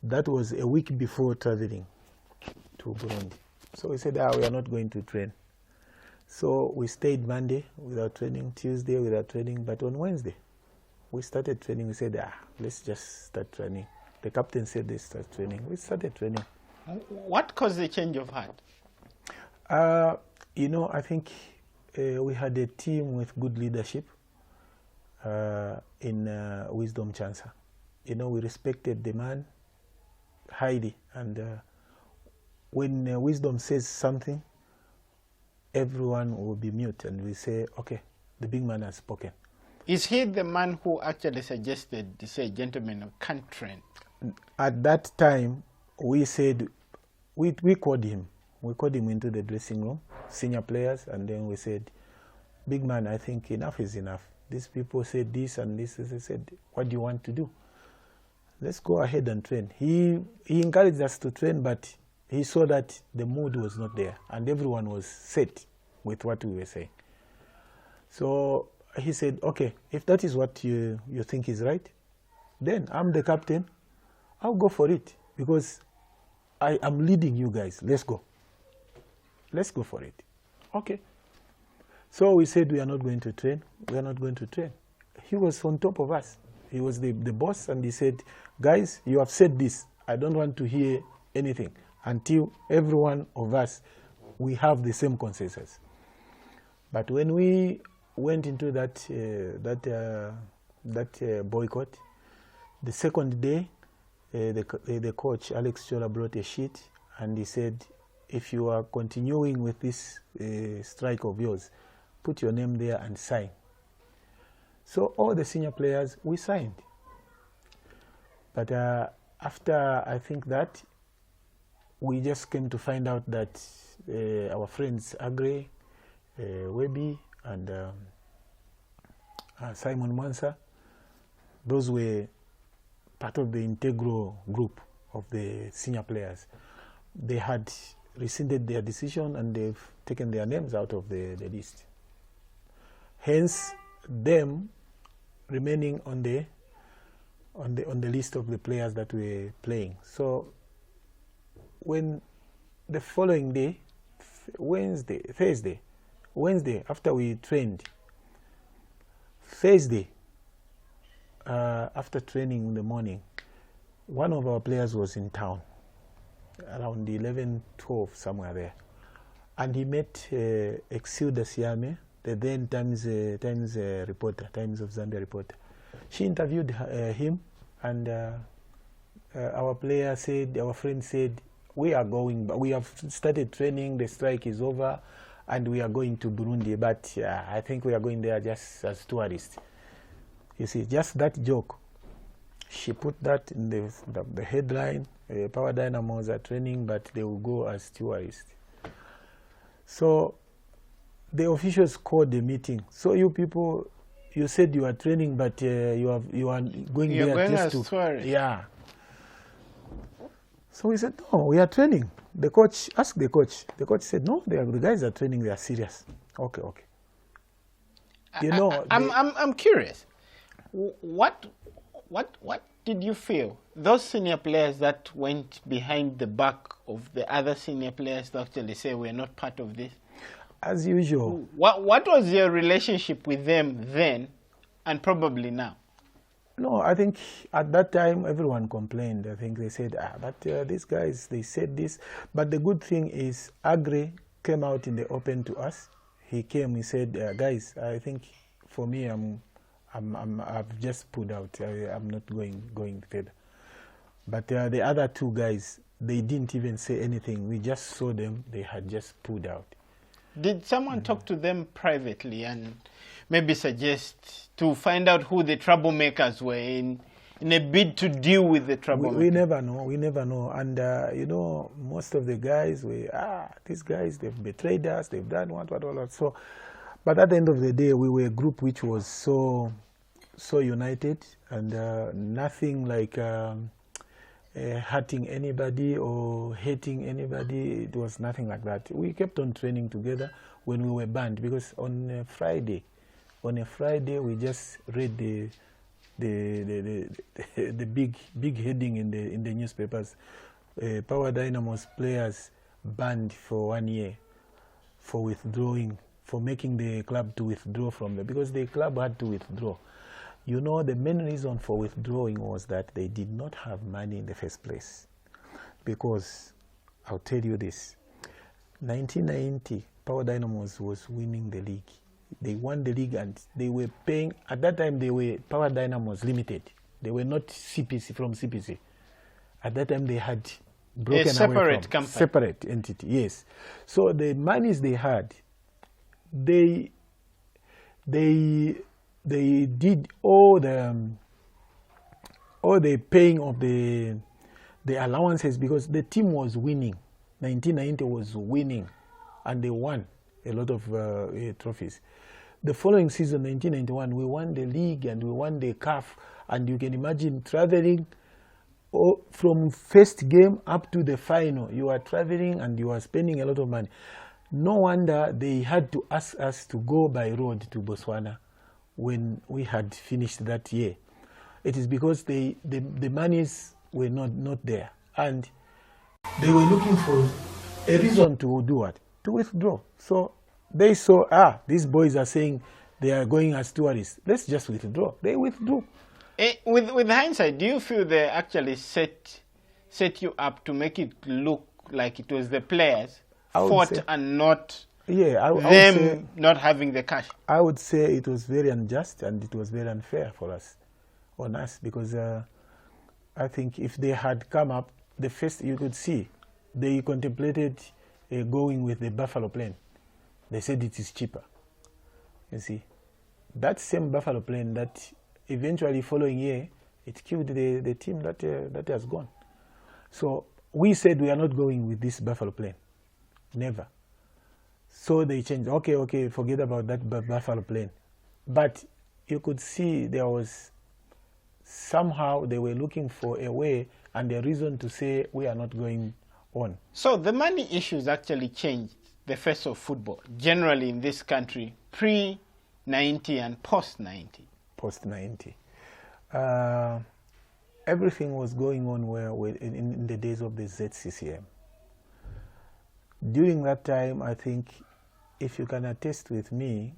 That was a week before traveling to Burundi. So we said, we are not going to train. So we stayed Monday without training, Tuesday without training, but on Wednesday, we started training. We said, let's just start training. The captain said, let's start training. We started training. What caused the change of heart? You know, I think we had a team with good leadership in Wisdom Chancer. You know, we respected the man highly, and when Wisdom says something, everyone will be mute, and we say, okay, the big man has spoken. Is he the man who actually suggested to say, gentlemen, can't train? At that time, we said, we called him. We called him into the dressing room, senior players, and then we said, big man, I think enough is enough. These people said this and this. They said, what do you want to do? Let's go ahead and train. He encouraged us to train, but he saw that the mood was not there, and everyone was set with what we were saying. So he said, okay, if that is what you think is right, then I'm the captain. I'll go for it, because I am leading you guys. Let's go. Let's go for it. Okay. So we said we are not going to train. We are not going to train. He was on top of us. He was the boss, and he said, guys, you have said this. I don't want to hear anything until every one of us, we have the same consensus. But when we went into that boycott, the second day, the coach, Alex Chola, brought a sheet, and he said, if you are continuing with this strike of yours, put your name there and sign. So all the senior players, we signed. But after, I think that, we just came to find out that our friends Agre, Webby, and Simon Mansa, those were part of the integral group of the senior players. They had rescinded their decision, and they've taken their names out of the list. Hence, them remaining on the on the list of the players that were playing. So when the following day, Thursday, after we trained, Thursday, after training in the morning, one of our players was in town, around 11, 12, somewhere there. And he met Exilda Siame, the then Times reporter, Times of Zambia reporter. She interviewed him, and our friend said, we are going, but we have started training, the strike is over, and we are going to Burundi, but I think we are going there just as tourists. You see, just that joke. She put that in the headline, Power Dynamos are training, but they will go as tourists. So the officials called the meeting. So you people, you said you are training, but you are going there just to tourists. Yeah. So we said, no, we are training. The coach asked the coach. The coach said, no, the guys are training. They are serious. Okay. You know, I'm curious. What did you feel? Those senior players that went behind the back of the other senior players to actually say we're not part of this? As usual. What was your relationship with them then and probably now? No, I think at that time everyone complained. I think they said, but these guys, they said this. But the good thing is Agre came out in the open to us. He came, he said, guys, I think for me, I've just pulled out. I'm not going further. But the other two guys, they didn't even say anything. We just saw them. They had just pulled out. Did someone talk to them privately and maybe suggest to find out who the troublemakers were in a bid to deal with the troublemakers? We never know. And, you know, most of the guys these guys, they've betrayed us, they've done what. So, but at the end of the day, we were a group which was so united, and nothing like hurting anybody or hating anybody. It was nothing like that. We kept on training together when we were banned, because on a Friday we just read the big heading in the newspapers. Power Dynamos players banned for 1 year for withdrawing, for making the club to withdraw from them, because the club had to withdraw. You know, the main reason for withdrawing was that they did not have money in the first place. Because, I'll tell you this, 1990, Power Dynamos was winning the league. They won the league, and they were paying, at that time they were Power Dynamos Limited. They were not CPC, from CPC. At that time they had broken a separate away from company. Separate entity, yes. So the monies they had, they did all the paying of the allowances, because the team was winning. 1990 was winning, and they won a lot of trophies. The following season, 1991, we won the league and we won the CAF, and you can imagine traveling from first game up to the final. You are traveling and you are spending a lot of money. No wonder they had to ask us to go by road to Botswana when we had finished that year. It is because the monies were not there, and they were looking for a reason to do what? To withdraw. So they saw, these boys are saying they are going as tourists. Let's just withdraw. They withdrew. With hindsight, do you feel they actually set you up to make it look like it was the players fought and not them not having the cash? I would say it was very unjust, and it was very unfair on us, because I think if they had come up, the first, you could see, they contemplated going with the Buffalo plane. They said it is cheaper. You see, that same Buffalo plane that eventually following year, it killed the team that has gone. So we said we are not going with this Buffalo plane. Never. So they changed. Okay, forget about that Buffalo plane. But you could see there was, somehow they were looking for a way and a reason to say we are not going on. So the money issues actually changed the face of football generally in this country, pre-90 and post-90. Post-90. everything was going on well in the days of the ZCCM. During that time, I think, if you can attest with me,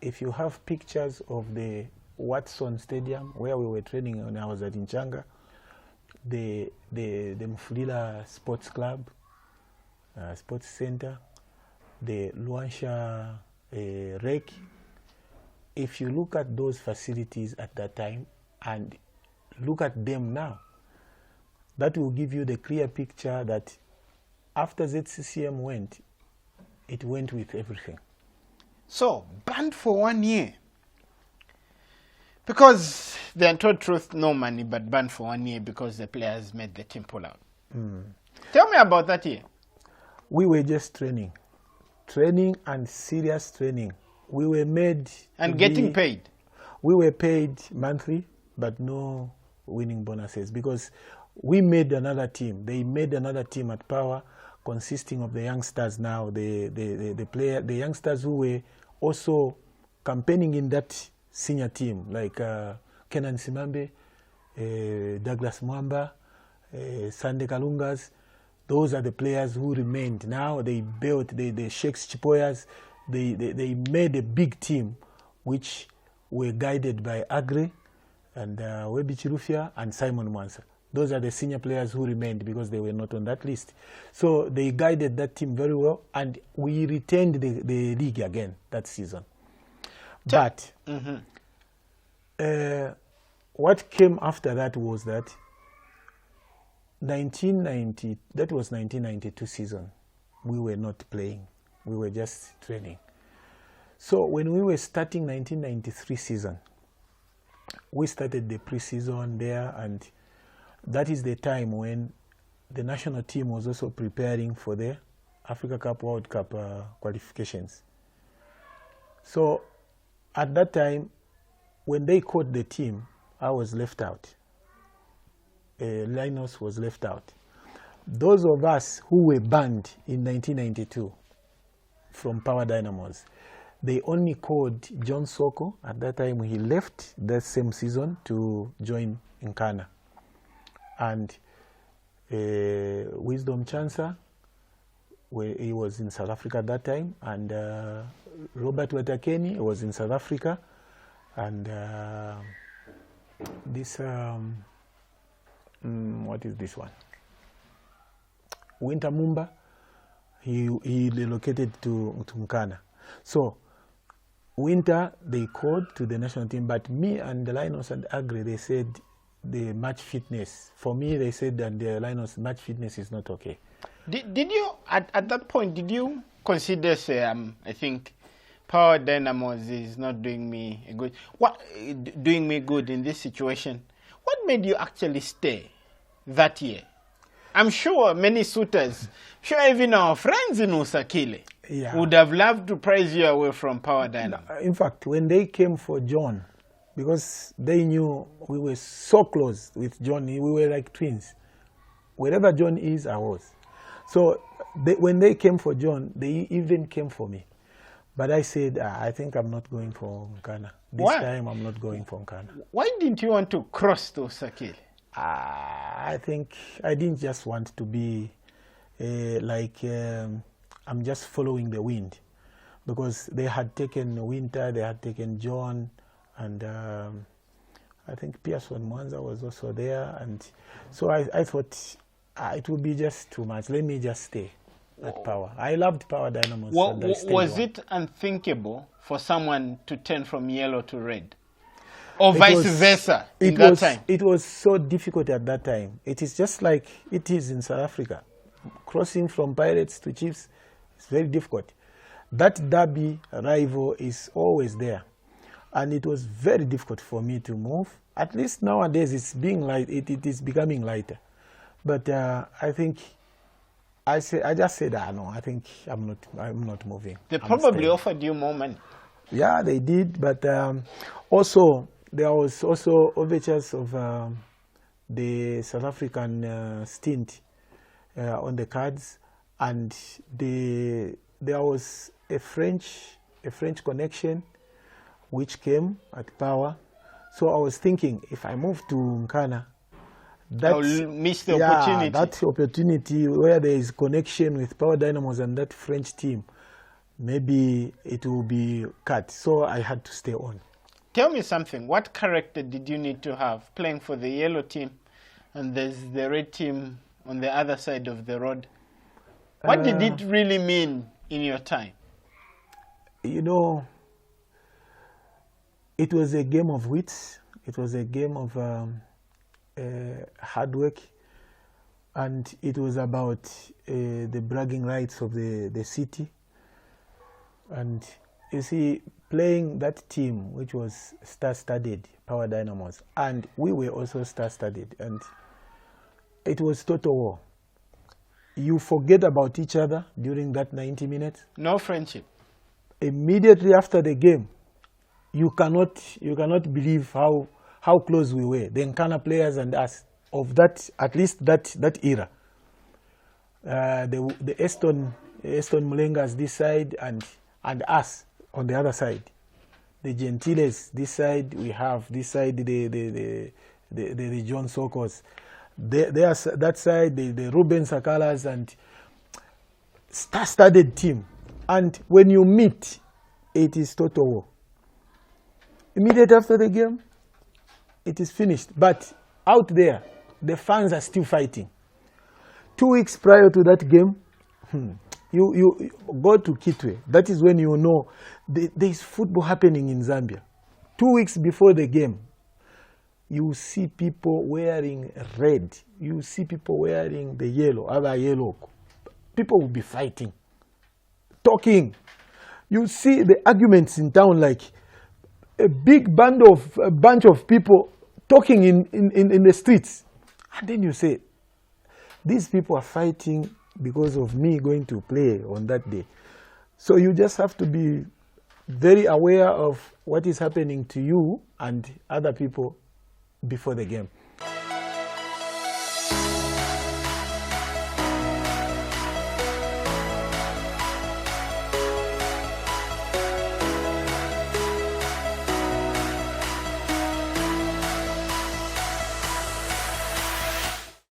if you have pictures of the Watson Stadium where we were training when I was at Inchanga, the Mfulira Sports Club, Sports Center, the Luansha Rec. If you look at those facilities at that time and look at them now, that will give you the clear picture that after ZCCM went, it went with everything. So, banned for 1 year. Because the untold truth, no money, but banned for 1 year because the players made the team pull out. Tell me about that year. We were just training and serious training. We were made and getting paid. We were paid monthly, but no winning bonuses because we made another team. They made another team at Power, consisting of the youngsters now, the youngsters who were also campaigning in that senior team, like Kenan Simambe, Douglas Mwamba, Sande Kalungas. Those are the players who remained. Now they built the Sheikhs Chipoyas. They made a big team, which were guided by Agre and Webi Chirufia and Simon Mwansa. Those are the senior players who remained because they were not on that list. So they guided that team very well, and we retained the league again that season. But what came after that was that 1992 season, we were not playing. We were just training. So when we were starting 1993 season, we started the pre-season there, and that is the time when the national team was also preparing for the Africa Cup, World Cup qualifications. So at that time, when they caught the team, I was left out. Linus was left out. Those of us who were banned in 1992 from Power Dynamos, they only called John Soko. At that time, he left that same season to join Nkana. And Wisdom Chancer, he was in South Africa at that time, and Robert Wetakeni was in South Africa, and this, what is this one? Winter Mumba, he relocated to Nkana. So Winter, they called to the national team, but me and the Linus and Agri, they said the match fitness. For me, they said that the Linus match fitness is not okay. Did you, at that point, did you consider, say, I think Power Dynamos is not doing me good. Doing me good in this situation? What made you actually stay that year? I'm sure many suitors, sure even our friends in Usakile, would have loved to prize you away from Power Dynamo. In fact, when they came for John, because they knew we were so close with John, we were like twins. Wherever John is, I was. So when they came for John, they even came for me. But I said, I think I'm not going for Nkana. This time I'm not going for Nkana. Why didn't you want to cross to Usakile? I think I didn't just want to be I'm just following the wind, because they had taken Winter, they had taken John, and I think Pearson Mwanza was also there, and so I thought it would be just too much. Let me just stay at Power. I loved Power Dynamos. Was it unthinkable for someone to turn from yellow to red? Or vice versa in that time? It was so difficult at that time. It is just like it is in South Africa. Crossing from Pirates to Chiefs is very difficult. That derby rival is always there. And it was very difficult for me to move. At least nowadays it's being light. It is becoming lighter. But I think I just said, no, I think I'm not moving. They probably offered you more money. Yeah, they did. But also there was also overtures of the South African stint on the cards, and there was a French connection which came at Power. So I was thinking, if I move to Nkana, I'll miss the opportunity. That opportunity where there is connection with Power Dynamos and that French team, maybe it will be cut. So I had to stay on. Tell me something. What character did you need to have playing for the yellow team and there's the red team on the other side of the road? What did it really mean in your time? You know, it was a game of wits. It was a game of hard work. And it was about the bragging rights of the city. And you see, playing that team, which was star-studded, Power Dynamos, and we were also star-studded, and it was total war. You forget about each other during that 90 minutes. No friendship. Immediately after the game, you cannot believe how close we were, the Nkana players and us, of that, at least that era. The Aston Mulengas this side and us on the other side. The Gentiles this side, we have this side the John Sokos. That side, the Ruben Sakalas, and star-studded team. And when you meet, it is total war. Immediately after the game, it is finished. But out there, the fans are still fighting. 2 weeks prior to that game, you go to Kitwe. That is when you know there is football happening in Zambia. 2 weeks before the game, you see people wearing red. You see people wearing the yellow, other yellow. People will be fighting, talking. You see the arguments in town, like a bunch of people talking in the streets. And then you say, these people are fighting because of me going to play on that day. So you just have to be very aware of what is happening to you and other people before the game.